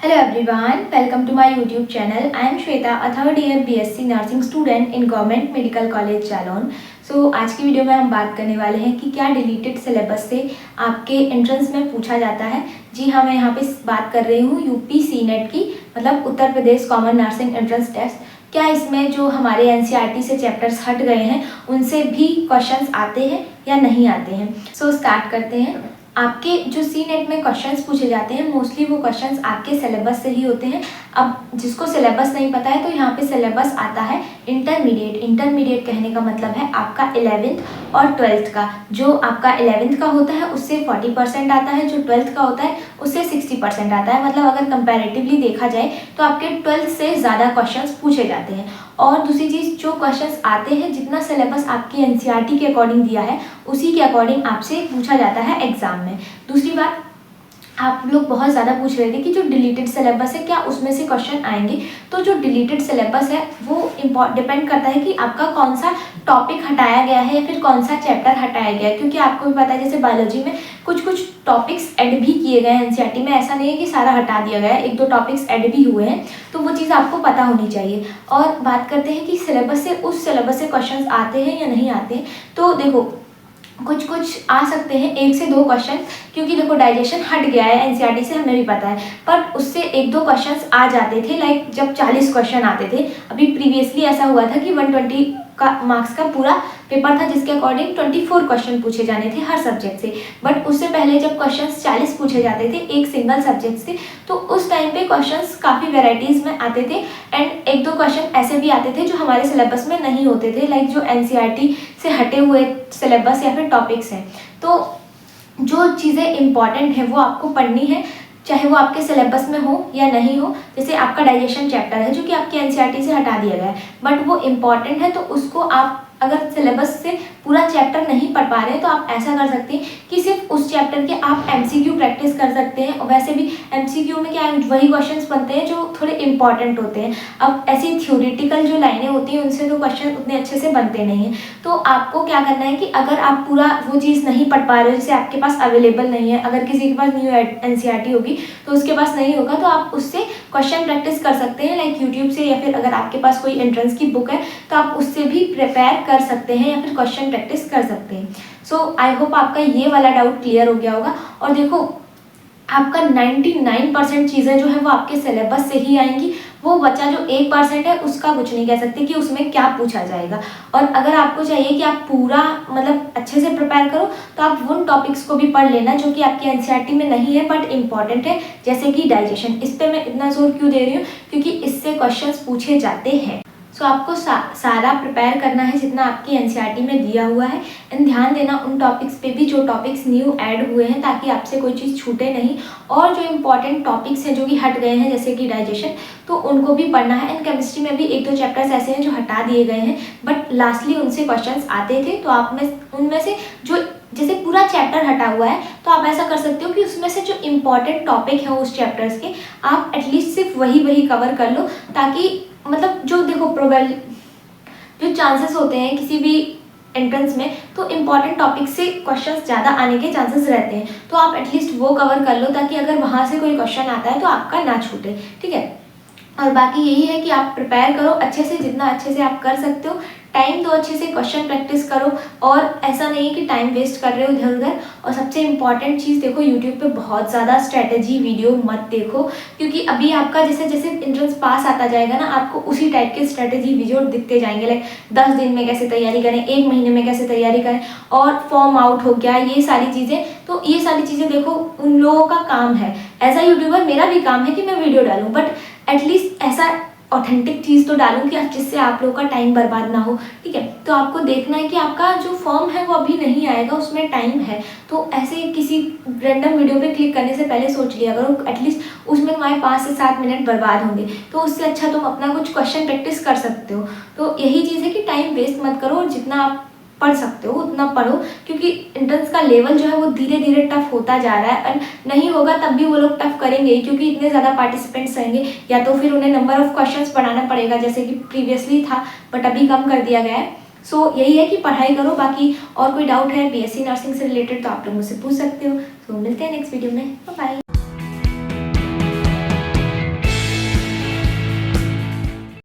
Hello everyone, welcome to my YouTube channel. I am Shweta, a third year BSc Nursing student in Government Medical College Jalaun. आज की video में हम बात करने वाले हैं कि क्या डिलीटेड सिलेबस से आपके एंट्रेंस में पूछा जाता है। जी हाँ, मैं यहाँ पे बात कर रही हूँ यूपी सीनेट की, मतलब Uttar Pradesh common nursing entrance test. क्या इसमें जो हमारे एनसीईआरटी से चैप्टर्स हट गए हैं उनसे भी क्वेश्चंस आते हैं या नहीं आते हैं। स्टार्ट करते हैं। आपके जो सी नेट में क्वेश्चंस पूछे जाते हैं मोस्टली वो क्वेश्चंस आपके सिलेबस से ही होते हैं। अब जिसको सिलेबस नहीं पता है तो यहाँ पे सिलेबस आता है इंटरमीडिएट कहने का मतलब है आपका 11th और 12th का। जो आपका 11th का होता है उससे 40% आता है, जो 12th का होता है उससे 60% आता है। मतलब अगर कंपैरेटिवली देखा जाए तो आपके 12th से ज़्यादा क्वेश्चंस पूछे जाते हैं। और दूसरी चीज़, जो क्वेश्चंस आते हैं जितना सिलेबस आपकी एनसीईआरटी के अकॉर्डिंग दिया है उसी के अकॉर्डिंग आपसे पूछा जाता है एग्जाम में। दूसरी बात, आप लोग बहुत ज़्यादा पूछ रहे थे कि जो डिलीटेड सिलेबस है क्या उसमें से क्वेश्चन आएंगे। तो जो डिलीटेड सिलेबस है वो डिपेंड करता है कि आपका कौन सा टॉपिक हटाया गया है या फिर कौन सा चैप्टर हटाया गया है। क्योंकि आपको भी पता है जैसे बायोलॉजी में कुछ टॉपिक्स ऐड भी किए गए हैं एनसीईआरटी में, ऐसा नहीं है कि सारा हटा दिया गया है, 1-2 टॉपिक्स ऐड भी हुए हैं, तो वो चीज़ आपको पता होनी चाहिए। और बात करते हैं कि सिलेबस से उस सिलेबस से क्वेश्चन आते हैं या नहीं आते हैं। तो देखो कुछ आ सकते हैं 1 से 2 क्वेश्चन, क्योंकि देखो डाइजेशन हट गया है एनसीईआरटी से, हमें भी पता है, पर उससे 1-2 क्वेश्चंस आ जाते थे। लाइक जब 40 क्वेश्चन आते थे, अभी प्रीवियसली ऐसा हुआ था कि 120 का मार्क्स का पूरा पेपर था जिसके अकॉर्डिंग 24 क्वेश्चन पूछे जाने थे हर सब्जेक्ट से। बट उससे पहले जब क्वेश्चंस 40 पूछे जाते थे एक सिंगल सब्जेक्ट से, तो उस टाइम पे क्वेश्चंस काफ़ी वेराइटीज़ में आते थे एंड 1-2 क्वेश्चन ऐसे भी आते थे जो हमारे सिलेबस में नहीं होते थे, लाइक जो एनसीईआरटी से हटे हुए सिलेबस या फिर टॉपिक्स हैं। तो जो चीज़ें इंपॉर्टेंट हैं वो आपको पढ़नी है, चाहे वो आपके सिलेबस में हो या नहीं हो। जैसे आपका डाइजेशन चैप्टर है जो कि आपके एनसीईआरटी से हटा दिया गया है, बट वो इम्पॉर्टेंट है, तो उसको आप अगर सिलेबस से पूरा चैप्टर नहीं पढ़ पा रहे हैं तो आप ऐसा कर सकते हैं कि सिर्फ उस चैप्टर के आप एमसीक्यू प्रैक्टिस कर सकते हैं। और वैसे भी एमसीक्यू में क्या है, वही क्वेश्चंस बनते हैं जो थोड़े इंपॉर्टेंट होते हैं। अब ऐसी थ्योरेटिकल जो लाइनें होती हैं उनसे तो क्वेश्चन उतने अच्छे से बनते नहीं हैं। तो आपको क्या करना है कि अगर आप पूरा वो चीज़ नहीं पढ़ पा रहे हो, जैसे आपके पास अवेलेबल नहीं है, अगर किसी के पास न्यू एनसीईआरटी होगी तो उसके पास नहीं होगा, तो आप उससे क्वेश्चन प्रैक्टिस कर सकते हैं, लाइक यूट्यूब से, या फिर अगर आपके पास कोई एंट्रेंस की बुक है तो आप उससे भी प्रिपेयर कर सकते हैं या फिर क्वेश्चन प्रैक्टिस कर सकते हैं। आई होप आपका ये वाला डाउट क्लियर हो गया होगा। और देखो आपका 99% चीज़ें जो है वो आपके सिलेबस से ही आएंगी। वो बच्चा जो 1% है उसका कुछ नहीं कह सकते कि उसमें क्या पूछा जाएगा। और अगर आपको चाहिए कि आप पूरा मतलब अच्छे से प्रिपेयर करो तो आप उन टॉपिक्स को भी पढ़ लेना जो कि आपके एनसीईआरटी में नहीं है बट इम्पॉर्टेंट है, जैसे कि डाइजेशन। इस पर मैं इतना जोर क्यों दे रही हूँ, क्योंकि इससे क्वेश्चंस पूछे जाते हैं। आपको सारा प्रिपेयर करना है जितना आपकी एनसीईआरटी में दिया हुआ है, एंड ध्यान देना उन टॉपिक्स पे भी जो टॉपिक्स न्यू ऐड हुए हैं, ताकि आपसे कोई चीज़ छूटे नहीं। और जो इम्पॉर्टेंट टॉपिक्स हैं जो कि हट गए हैं जैसे कि डाइजेशन, तो उनको भी पढ़ना है। एंड केमिस्ट्री में भी 1-2 चैप्टर्स ऐसे हैं जो हटा दिए गए हैं बट लास्टली उनसे क्वेश्चंस आते थे। तो आप में उनमें से जो जैसे पूरा चैप्टर हटा हुआ है तो आप ऐसा कर सकते हो कि उसमें से जो इम्पॉर्टेंट टॉपिक है उस चैप्टर्स के, आप एटलीस्ट सिर्फ वही कवर कर लो, ताकि मतलब जो देखो जो चांसेस होते हैं किसी भी एंट्रेंस में, तो इम्पॉर्टेंट टॉपिक से क्वेश्चंस ज़्यादा आने के चांसेस रहते हैं। तो आप एटलीस्ट वो कवर कर लो ताकि अगर वहाँ से कोई क्वेश्चन आता है तो आपका ना छूटे, ठीक है। और बाकी यही है कि आप प्रिपेयर करो अच्छे से, जितना अच्छे से आप कर सकते हो। टाइम दो अच्छे से, क्वेश्चन प्रैक्टिस करो, और ऐसा नहीं है कि टाइम वेस्ट कर रहे हो इधर उधर। और सबसे इम्पॉर्टेंट चीज़ देखो, यूट्यूब पे बहुत ज़्यादा स्ट्रैटेजी वीडियो मत देखो, क्योंकि अभी आपका जैसे जैसे एंट्रेंस पास आता जाएगा ना, आपको उसी टाइप के स्ट्रैटेजी वीडियो दिखते जाएंगे। लाइक 10 दिन में कैसे तैयारी करें, 1 महीने में कैसे तैयारी करें, और फॉर्म आउट हो गया, ये सारी चीज़ें। तो ये सारी चीज़ें देखो उन लोगों का काम है, एज अ यूट्यूबर मेरा भी काम है कि मैं वीडियो डालूँ, बट एटलीस्ट ऐसा ऑथेंटिक चीज़ तो डालूं कि जिससे आप लोगों का टाइम बर्बाद ना हो, ठीक है। तो आपको देखना है कि आपका जो फॉर्म है वो अभी नहीं आएगा, उसमें टाइम है। तो ऐसे किसी रैंडम वीडियो पे क्लिक करने से पहले सोच लिया करो, एटलीस्ट उसमें तुम्हारे 5 से 7 मिनट बर्बाद होंगे, तो उससे अच्छा तुम अपना कुछ क्वेश्चन प्रैक्टिस कर सकते हो। तो यही चीज़ है कि टाइम वेस्ट मत करो, और जितना आप पढ़ सकते हो उतना पढ़ो, क्योंकि एंट्रेंस का लेवल जो है वो धीरे धीरे टफ होता जा रहा है। और नहीं होगा तब भी वो लोग टफ करेंगे, क्योंकि इतने ज़्यादा पार्टिसिपेंट्स रहेंगे, या तो फिर उन्हें नंबर ऑफ क्वेश्चंस बढ़ाना पड़ेगा जैसे कि प्रीवियसली था बट अभी कम कर दिया गया है। यही है कि पढ़ाई करो। बाकी और कोई डाउट है बीएससी नर्सिंग से रिलेटेड तो आप लोग मुझसे पूछ सकते हो। मिलते हैं नेक्स्ट वीडियो में, बाय।